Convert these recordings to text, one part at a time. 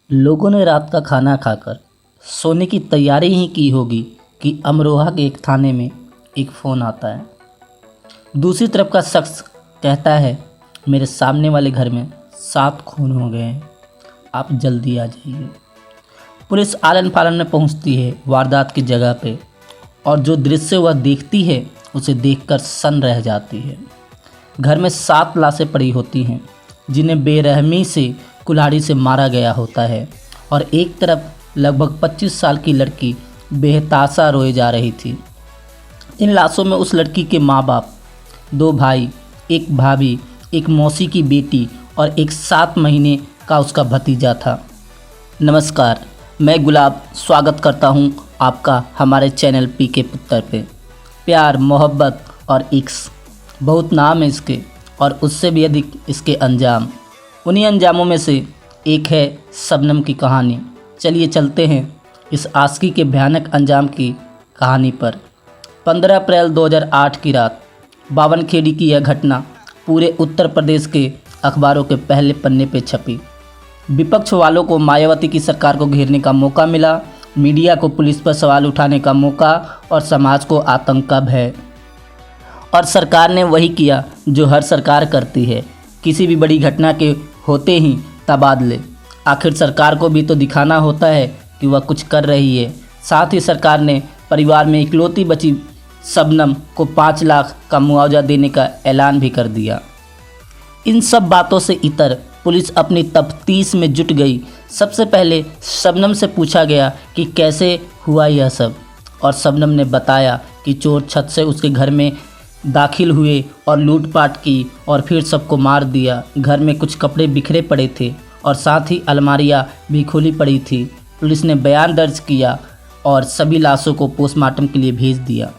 लोगों ने रात का खाना खाकर सोने की तैयारी ही की होगी कि अमरोहा के एक थाने में एक फ़ोन आता है। दूसरी तरफ का शख्स कहता है, मेरे सामने वाले घर में 7 खून हो गए हैं, आप जल्दी आ जाइए। पुलिस आलन फालन में पहुंचती है वारदात की जगह पे, और जो दृश्य वह देखती है उसे देखकर सन्न रह जाती है। घर में 7 लाशें पड़ी होती हैं जिन्हें बेरहमी से कुल्हाड़ी से मारा गया होता है, और एक तरफ लगभग 25 साल की लड़की बेहताशा रोए जा रही थी। इन लाशों में उस लड़की के माँ बाप, 2 भाई, एक भाभी, एक मौसी की बेटी और एक 7 महीने का उसका भतीजा था। नमस्कार, मैं गुलाब स्वागत करता हूँ आपका हमारे चैनल पीके पुत्तर पे। प्यार, मोहब्बत और इश्क, बहुत नाम है इसके, और उससे भी अधिक इसके अंजाम। उन्हीं अंजामों में से एक है शबनम की कहानी। चलिए चलते हैं इस आशिकी के भयानक अंजाम की कहानी पर। 15 अप्रैल 2008 की रात बावनखेड़ी की यह घटना पूरे उत्तर प्रदेश के अखबारों के पहले पन्ने पर छपी। विपक्ष वालों को मायावती की सरकार को घेरने का मौका मिला, मीडिया को पुलिस पर सवाल उठाने का मौका और समाज को आतंक का भय। और सरकार ने वही किया जो हर सरकार करती है, किसी भी बड़ी घटना के होते ही तबादले। आखिर सरकार को भी तो दिखाना होता है कि वह कुछ कर रही है। साथ ही सरकार ने परिवार में इकलौती बची शबनम को 5 लाख का मुआवजा देने का ऐलान भी कर दिया। इन सब बातों से इतर पुलिस अपनी तफ्तीश में जुट गई। सबसे पहले शबनम से पूछा गया कि कैसे हुआ यह सब, और शबनम ने बताया कि चोर छत से उसके घर में दाखिल हुए और लूटपाट की और फिर सबको मार दिया। घर में कुछ कपड़े बिखरे पड़े थे और साथ ही अलमारियां भी खुली पड़ी थी। पुलिस ने बयान दर्ज किया और सभी लाशों को पोस्टमार्टम के लिए भेज दिया।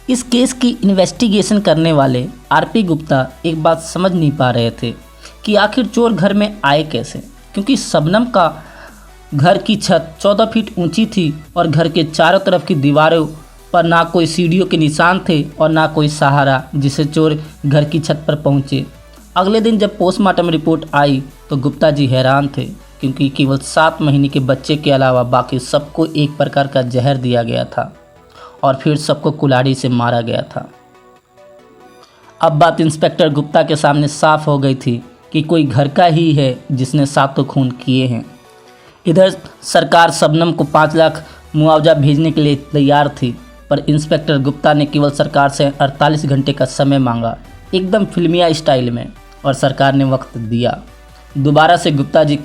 इस केस की इन्वेस्टिगेशन करने वाले आरपी गुप्ता एक बात समझ नहीं पा रहे थे कि आखिर चोर घर में आए कैसे, क्योंकि शबनम का घर की छत 14 फीट ऊंची थी और घर के चारों तरफ की दीवारों पर ना कोई सीढ़ियों के निशान थे और ना कोई सहारा जिससे चोर घर की छत पर पहुंचे। अगले दिन जब पोस्टमार्टम रिपोर्ट आई तो गुप्ता जी हैरान थे, क्योंकि केवल 7 महीने के बच्चे के अलावा बाकी सबको एक प्रकार का जहर दिया गया था और फिर सबको कुल्हाड़ी से मारा गया था। अब बात इंस्पेक्टर गुप्ता के सामने साफ हो गई थी कि कोई घर का ही है जिसने 7 खून किए हैं। इधर सरकार शबनम को 5 लाख मुआवजा भेजने के लिए तैयार थी, पर इंस्पेक्टर गुप्ता ने केवल सरकार से 48 घंटे का समय मांगा, एकदम फिल्मिया स्टाइल में, और सरकार ने वक्त दिया। दोबारा से गुप्ता जी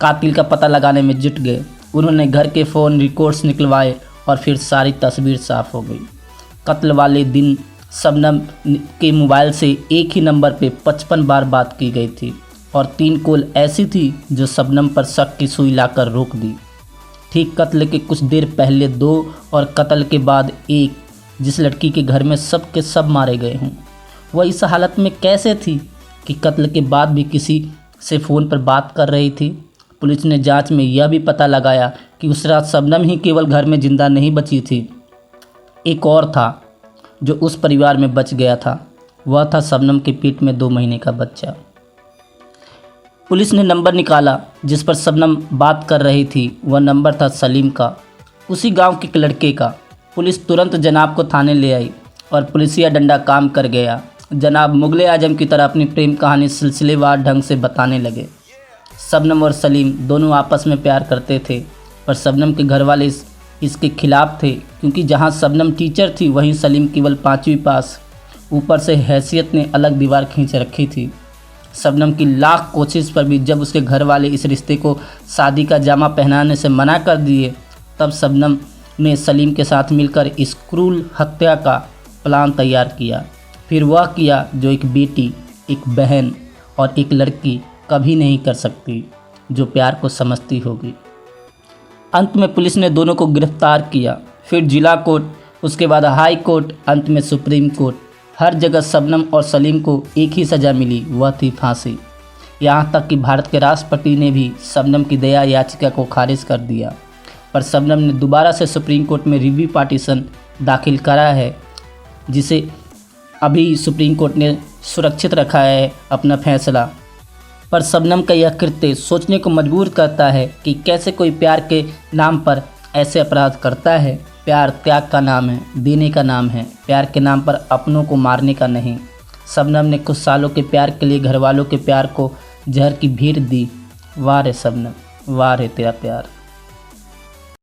कातिल का पता लगाने में जुट गए। उन्होंने घर के फ़ोन रिकॉर्ड्स निकलवाए और फिर सारी तस्वीर साफ हो गई। कत्ल वाले दिन शबनम के मोबाइल से एक ही नंबर पे 55 बार बात की गई थी और 3 कॉल ऐसी थी जो शबनम पर शक की सुई लाकर रोक दी। ठीक कत्ल के कुछ देर पहले 2 और कत्ल के बाद 1, जिस लड़की के घर में सब के सब मारे गए हों, वह इस हालत में कैसे थी कि कत्ल के बाद भी किसी से फ़ोन पर बात कर रही थी। पुलिस ने जांच में यह भी पता लगाया कि उस रात शबनम ही केवल घर में जिंदा नहीं बची थी, एक और था जो उस परिवार में बच गया था। वह था शबनम के पेट में 2 महीने का बच्चा। पुलिस ने नंबर निकाला जिस पर शबनम बात कर रही थी। वह नंबर था सलीम का, उसी गांव के एक लड़के का। पुलिस तुरंत जनाब को थाने ले आई और पुलिसिया डंडा काम कर गया। जनाब मुगले आजम की तरह अपनी प्रेम कहानी सिलसिलेवार ढंग से बताने लगे। शबनम और सलीम दोनों आपस में प्यार करते थे, पर शबनम के घर वाले इसके खिलाफ थे, क्योंकि जहां शबनम टीचर थी वहीं सलीम केवल 5वीं पास। ऊपर से हैसियत ने अलग दीवार खींच रखी थी। शबनम की लाख कोशिश पर भी जब उसके घर वाले इस रिश्ते को शादी का जामा पहनाने से मना कर दिए, तब शबनम ने सलीम के साथ मिलकर इस क्रूर हत्या का प्लान तैयार किया। फिर वह किया जो एक बेटी, एक बहन और एक लड़की कभी नहीं कर सकती, जो प्यार को समझती होगी। अंत में पुलिस ने दोनों को गिरफ्तार किया, फिर जिला कोर्ट, उसके बाद हाई कोर्ट, अंत में सुप्रीम कोर्ट। हर जगह शबनम और सलीम को एक ही सज़ा मिली, वह थी फांसी। यहाँ तक कि भारत के राष्ट्रपति ने भी शबनम की दया याचिका को खारिज कर दिया, पर शबनम ने दोबारा से सुप्रीम कोर्ट में रिव्यू पिटीशन दाखिल करा है, जिसे अभी सुप्रीम कोर्ट ने सुरक्षित रखा है अपना फैसला। पर शबनम का यह कृत्य सोचने को मजबूर करता है कि कैसे कोई प्यार के नाम पर ऐसे अपराध करता है। प्यार त्याग का नाम है, देने का नाम है, प्यार के नाम पर अपनों को मारने का नहीं। शबनम ने कुछ सालों के प्यार के लिए घरवालों के प्यार को जहर की भीड़ दी। वाह रे शबनम, वाह रे तेरा प्यार।